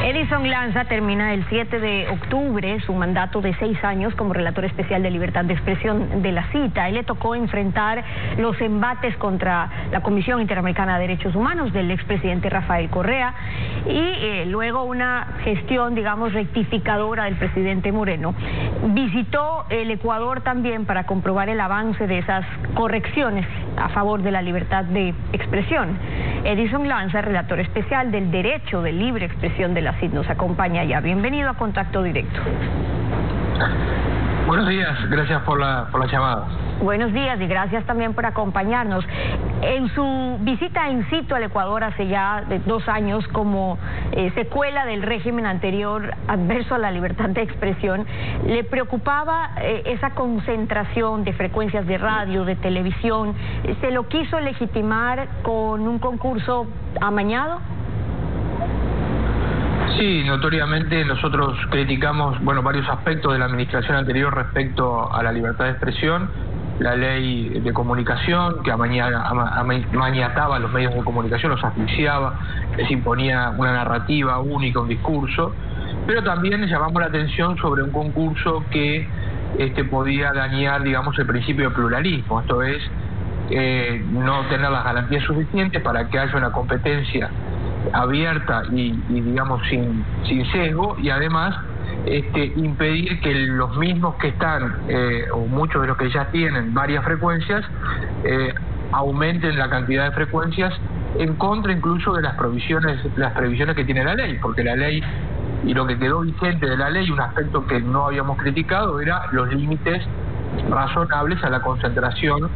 Edison Lanza termina el 7 de octubre su mandato de 6 años como relator especial de libertad de expresión de la cita. A él le tocó enfrentar los embates contra la Comisión Interamericana de Derechos Humanos del expresidente Rafael Correa y luego una gestión, digamos, rectificadora del presidente Moreno. Visitó el Ecuador también para comprobar el avance de esas correcciones a favor de la libertad de expresión. Edison Lanza, relator especial del derecho de libre expresión de la CID, nos acompaña ya. Bienvenido a Contacto Directo. Buenos días, gracias por la llamada. Buenos días y gracias también por acompañarnos. En su visita in situ al Ecuador hace ya 2 años como secuela del régimen anterior adverso a la libertad de expresión, ¿le preocupaba esa concentración de frecuencias de radio, de televisión? ¿Se lo quiso legitimar con un concurso amañado? Sí, notoriamente nosotros criticamos varios aspectos de la administración anterior respecto a la libertad de expresión, la ley de comunicación que maniataba a los medios de comunicación, los asfixiaba, les imponía una narrativa única, un discurso, pero también llamamos la atención sobre un concurso que podía dañar, digamos, el principio de pluralismo, esto es, no tener las garantías suficientes para que haya una competencia abierta y digamos sin sesgo, y además impedir que los mismos que están o muchos de los que ya tienen varias frecuencias aumenten la cantidad de frecuencias en contra incluso de las previsiones que tiene la ley, porque la ley y lo que quedó vigente de la ley, un aspecto que no habíamos criticado, era los límites razonables a la concentración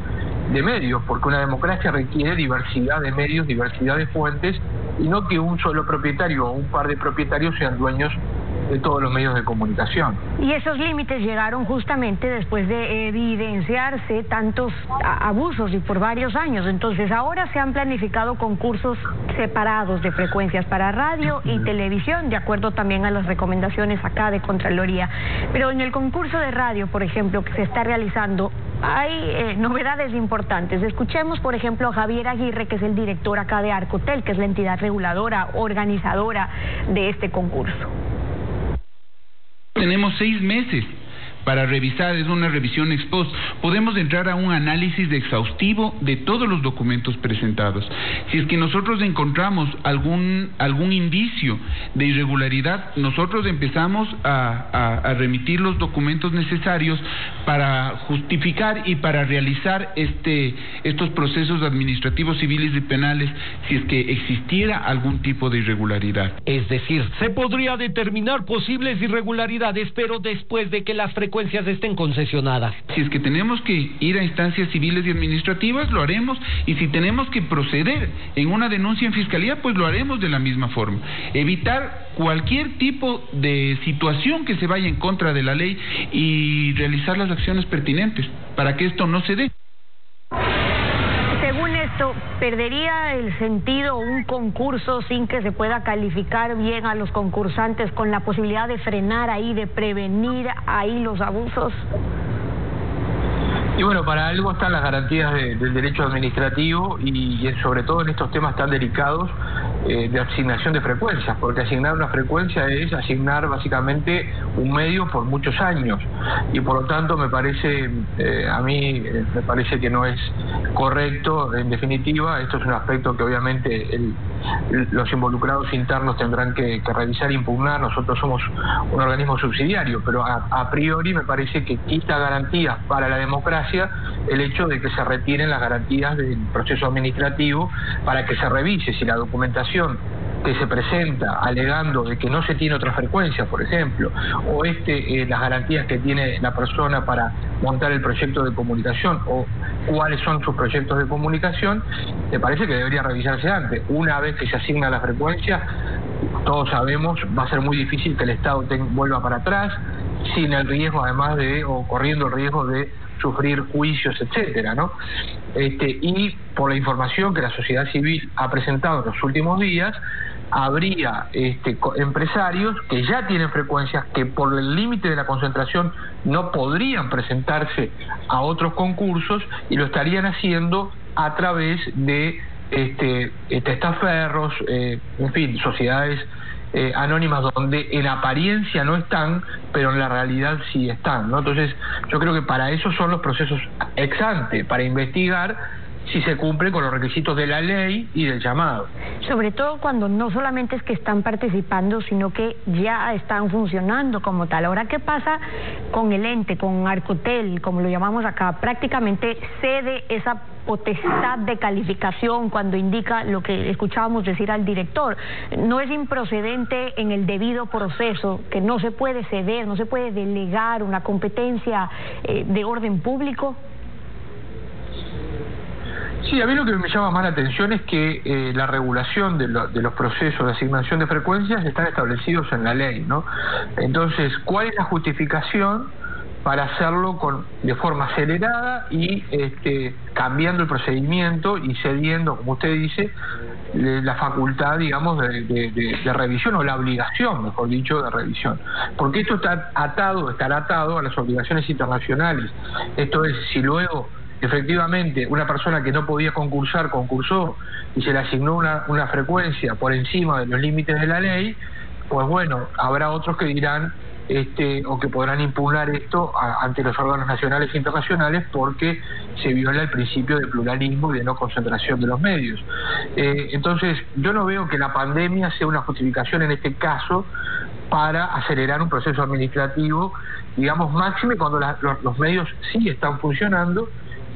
de medios, porque una democracia requiere diversidad de medios, diversidad de fuentes, y no que un solo propietario o un par de propietarios sean dueños de todos los medios de comunicación. Y esos límites llegaron justamente después de evidenciarse tantos abusos y por varios años. Entonces ahora se han planificado concursos separados de frecuencias para radio y televisión, de acuerdo también a las recomendaciones acá de Contraloría. Pero en el concurso de radio, por ejemplo, que se está realizando, hay novedades importantes. Escuchemos, por ejemplo, a Javier Aguirre, que es el director acá de Arcotel, que es la entidad reguladora, organizadora de este concurso. Tenemos 6 meses para revisar, es una revisión ex post. Podemos entrar a un análisis exhaustivo de todos los documentos presentados. Si es que nosotros encontramos algún indicio de irregularidad, nosotros empezamos a remitir los documentos necesarios para justificar y para realizar estos procesos administrativos, civiles y penales si es que existiera algún tipo de irregularidad. Es decir, se podría determinar posibles irregularidades, pero después de que las frecuencias estén concesionadas. Si es que tenemos que ir a instancias civiles y administrativas, lo haremos, y si tenemos que proceder en una denuncia en fiscalía, pues lo haremos de la misma forma. Evitar cualquier tipo de situación que se vaya en contra de la ley y realizar las acciones pertinentes para que esto no se dé. Según esto, ¿perdería el sentido un concurso sin que se pueda calificar bien a los concursantes, con la posibilidad de frenar ahí, de prevenir ahí los abusos? Y bueno, para algo están las garantías del derecho administrativo y sobre todo en estos temas tan delicados de asignación de frecuencias, porque asignar una frecuencia es asignar básicamente un medio por muchos años, y por lo tanto me parece, a mí me parece que no es correcto. En definitiva, esto es un aspecto que obviamente los involucrados internos tendrán que revisar e impugnar. Nosotros somos un organismo subsidiario, pero a priori me parece que quita garantías para la democracia el hecho de que se retiren las garantías del proceso administrativo para que se revise si la documentación que se presenta alegando de que no se tiene otra frecuencia, por ejemplo, o las garantías que tiene la persona para montar el proyecto de comunicación o cuáles son sus proyectos de comunicación, me parece que debería revisarse antes. Una vez que se asigna la frecuencia, todos sabemos, va a ser muy difícil que el Estado vuelva para atrás, sin el riesgo además o corriendo el riesgo de sufrir juicios, etcétera, ¿no? Y por la información que la sociedad civil ha presentado en los últimos días, habría empresarios que ya tienen frecuencias que por el límite de la concentración no podrían presentarse a otros concursos y lo estarían haciendo a través de testaferros, en fin, sociedades anónimas donde en apariencia no están, pero en la realidad sí están, ¿no? Entonces, yo creo que para eso son los procesos ex ante, para investigar si se cumple con los requisitos de la ley y del llamado. Sobre todo cuando no solamente es que están participando, sino que ya están funcionando como tal. Ahora, ¿qué pasa con el ente, con Arcotel, como lo llamamos acá? Prácticamente cede esa potestad de calificación cuando indica lo que escuchábamos decir al director. No es improcedente en el debido proceso, que no se puede ceder, no se puede delegar una competencia de orden público. Sí, a mí lo que me llama más la atención es que la regulación de los procesos de asignación de frecuencias están establecidos en la ley, ¿no? Entonces, ¿cuál es la justificación para hacerlo de forma acelerada y cambiando el procedimiento y cediendo, como usted dice, la facultad, digamos, de revisión, o la obligación, mejor dicho, de revisión? Porque esto estará atado a las obligaciones internacionales. Esto es, si luego efectivamente una persona que no podía concursar concursó y se le asignó una frecuencia por encima de los límites de la ley, pues bueno, habrá otros que dirán o que podrán impugnar esto ante los órganos nacionales e internacionales porque se viola el principio de pluralismo y de no concentración de los medios. Entonces, yo no veo que la pandemia sea una justificación en este caso para acelerar un proceso administrativo, digamos, máxime cuando los medios sí están funcionando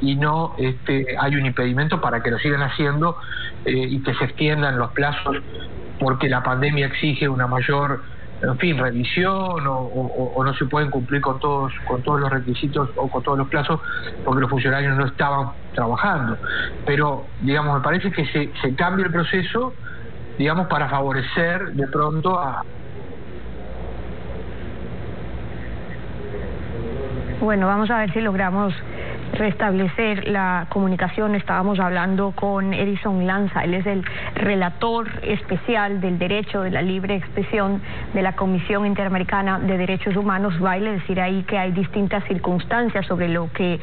y no hay un impedimento para que lo sigan haciendo y que se extiendan los plazos porque la pandemia exige una mayor, en fin, revisión o no se pueden cumplir con todos los requisitos o con todos los plazos porque los funcionarios no estaban trabajando. Pero, digamos, me parece que se cambia el proceso, digamos, para favorecer de pronto a... Bueno, vamos a ver si logramos restablecer la comunicación. Estábamos hablando con Edison Lanza, él es el relator especial del derecho de la libre expresión de la Comisión Interamericana de Derechos Humanos. Vale decir ahí que hay distintas circunstancias sobre lo que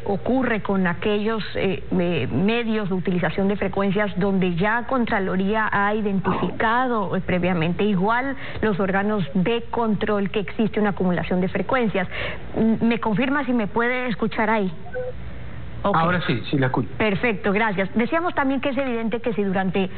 ocurre con aquellos medios de utilización de frecuencias donde ya Contraloría ha identificado previamente, igual los órganos de control, que existe una acumulación de frecuencias. ¿Me confirma si me puede escuchar ahí? Okay. Ahora sí, la escucho. Perfecto, gracias. Decíamos también que es evidente que si durante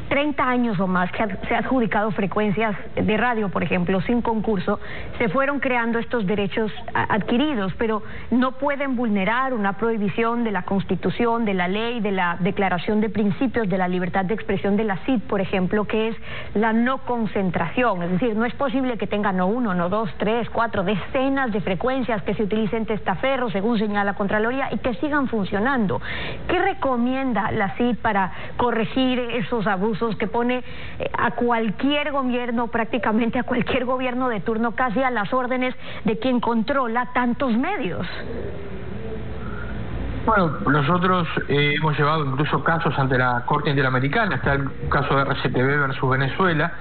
30 años o más que se ha adjudicado frecuencias de radio, por ejemplo, sin concurso, se fueron creando estos derechos adquiridos, pero no pueden vulnerar una prohibición de la Constitución, de la ley, de la Declaración de Principios de la Libertad de Expresión de la CID, por ejemplo, que es la no concentración. Es decir, no es posible que tengan no uno, no dos, tres, cuatro, decenas de frecuencias que se utilicen testaferros, según señala Contraloría, y que sigan funcionando. ¿Qué recomienda la CID para corregir esos abusos que pone a cualquier gobierno, prácticamente a cualquier gobierno de turno, casi a las órdenes de quien controla tantos medios? Bueno, nosotros hemos llevado incluso casos ante la Corte Interamericana. Está el caso de RCTV versus Venezuela,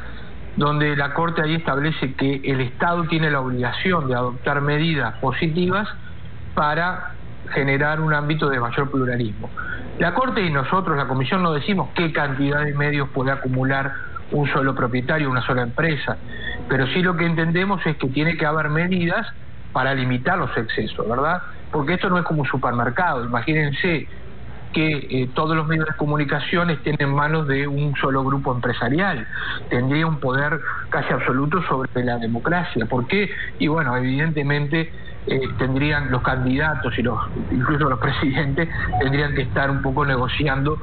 donde la Corte ahí establece que el Estado tiene la obligación de adoptar medidas positivas para generar un ámbito de mayor pluralismo. La Corte y nosotros, la Comisión, no decimos qué cantidad de medios puede acumular un solo propietario, una sola empresa, pero sí lo que entendemos es que tiene que haber medidas para limitar los excesos, ¿verdad? Porque esto no es como un supermercado. Imagínense que todos los medios de comunicación estén en manos de un solo grupo empresarial. Tendría un poder casi absoluto sobre la democracia. ¿Por qué? Y bueno, evidentemente tendrían los candidatos y incluso los presidentes tendrían que estar un poco negociando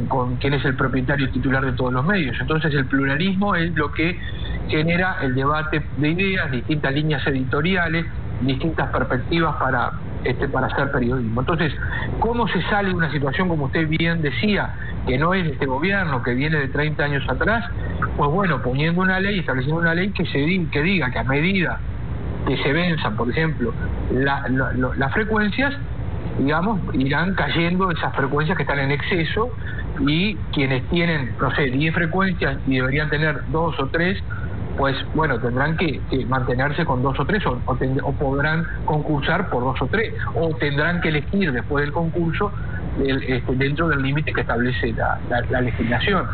con quién es el propietario y titular de todos los medios. Entonces el pluralismo es lo que genera el debate de ideas, distintas líneas editoriales, distintas perspectivas para hacer periodismo. Entonces, ¿cómo se sale de una situación, como usted bien decía, que no es de este gobierno, que viene de 30 años atrás? Pues bueno, poniendo una ley, estableciendo una ley que diga que a medida que se venzan, por ejemplo, las frecuencias, digamos, irán cayendo esas frecuencias que están en exceso, y quienes tienen, no sé, 10 frecuencias y deberían tener 2 o 3, pues bueno, tendrán que mantenerse con 2 o 3 o podrán concursar por 2 o 3, o tendrán que elegir después del concurso dentro del límite que establece la legislación.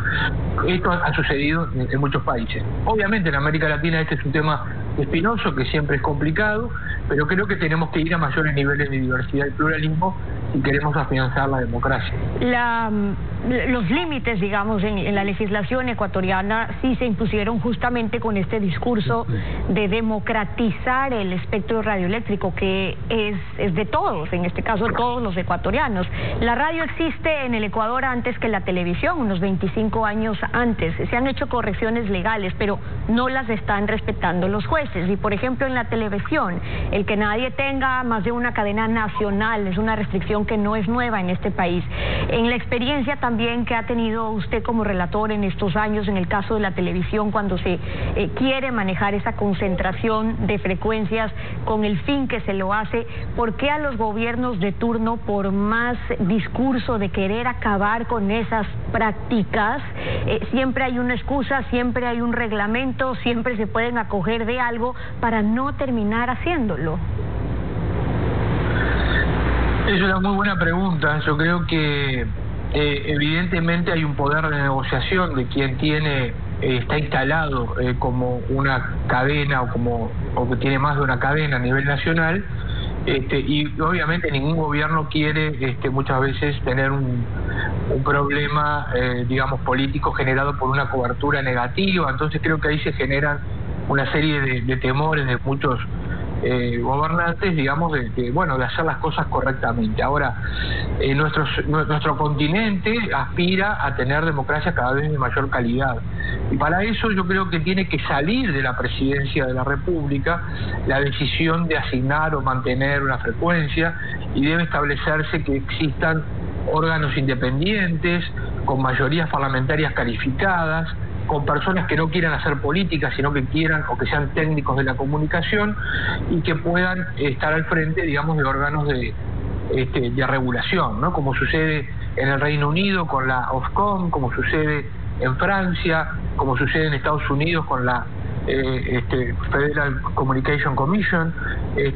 Esto ha sucedido en muchos países. Obviamente en América Latina este es un tema espinoso, que siempre es complicado, pero creo que tenemos que ir a mayores niveles de diversidad y pluralismo si queremos afianzar la democracia. Los límites, digamos, en la legislación ecuatoriana sí se impusieron justamente con este discurso de democratizar el espectro radioeléctrico, que es de todos, en este caso de todos los ecuatorianos. La radio existe en el Ecuador antes que la televisión, unos 25 años antes. Se han hecho correcciones legales, pero no las están respetando los jueces. Y por ejemplo en la televisión, el que nadie tenga más de una cadena nacional es una restricción que no es nueva en este país. En la experiencia también que ha tenido usted como relator en estos años, en el caso de la televisión, cuando se quiere manejar esa concentración de frecuencias con el fin que se lo hace, ¿por qué a los gobiernos de turno, por más discurso de querer acabar con esas prácticas, siempre hay una excusa, siempre hay un reglamento, siempre se pueden acoger de algo para no terminar haciéndolo? Es una muy buena pregunta. Yo creo que evidentemente hay un poder de negociación de quien está instalado como una cadena o que tiene más de una cadena a nivel nacional, y obviamente ningún gobierno quiere muchas veces tener un problema digamos político generado por una cobertura negativa. Entonces creo que ahí se generan una serie de temores de muchos gobernantes, digamos, de hacer las cosas correctamente. Ahora, nuestro continente aspira a tener democracia cada vez de mayor calidad, y para eso yo creo que tiene que salir de la presidencia de la República la decisión de asignar o mantener una frecuencia, y debe establecerse que existan órganos independientes con mayorías parlamentarias calificadas, con personas que no quieran hacer política, sino que quieran o que sean técnicos de la comunicación y que puedan estar al frente, digamos, de órganos de regulación, ¿no? Como sucede en el Reino Unido con la Ofcom, como sucede en Francia, como sucede en Estados Unidos con la Federal Communication Commission,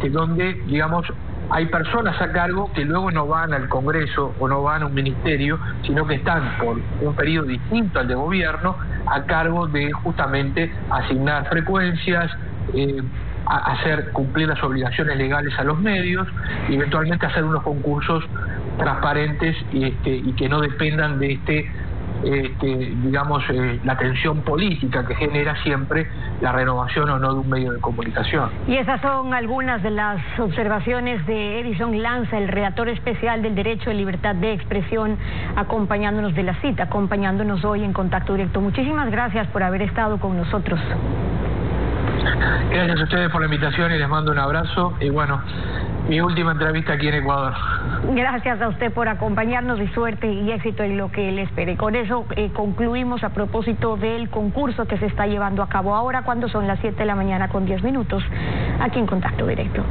donde, digamos, hay personas a cargo que luego no van al Congreso o no van a un ministerio, sino que están por un periodo distinto al de gobierno a cargo de justamente asignar frecuencias, hacer cumplir las obligaciones legales a los medios y eventualmente hacer unos concursos transparentes y que no dependan de digamos, la tensión política que genera siempre la renovación o no de un medio de comunicación. Y esas son algunas de las observaciones de Edison Lanza, el redactor especial del Derecho de Libertad de Expresión, acompañándonos de la cita, acompañándonos hoy en Contacto Directo. Muchísimas gracias por haber estado con nosotros. Gracias a ustedes por la invitación y les mando un abrazo. Y bueno, mi última entrevista aquí en Ecuador. Gracias a usted por acompañarnos, y suerte y éxito en lo que le espere. Con eso concluimos a propósito del concurso que se está llevando a cabo ahora, cuando son las 7 de la mañana con 10 minutos, aquí en Contacto Directo.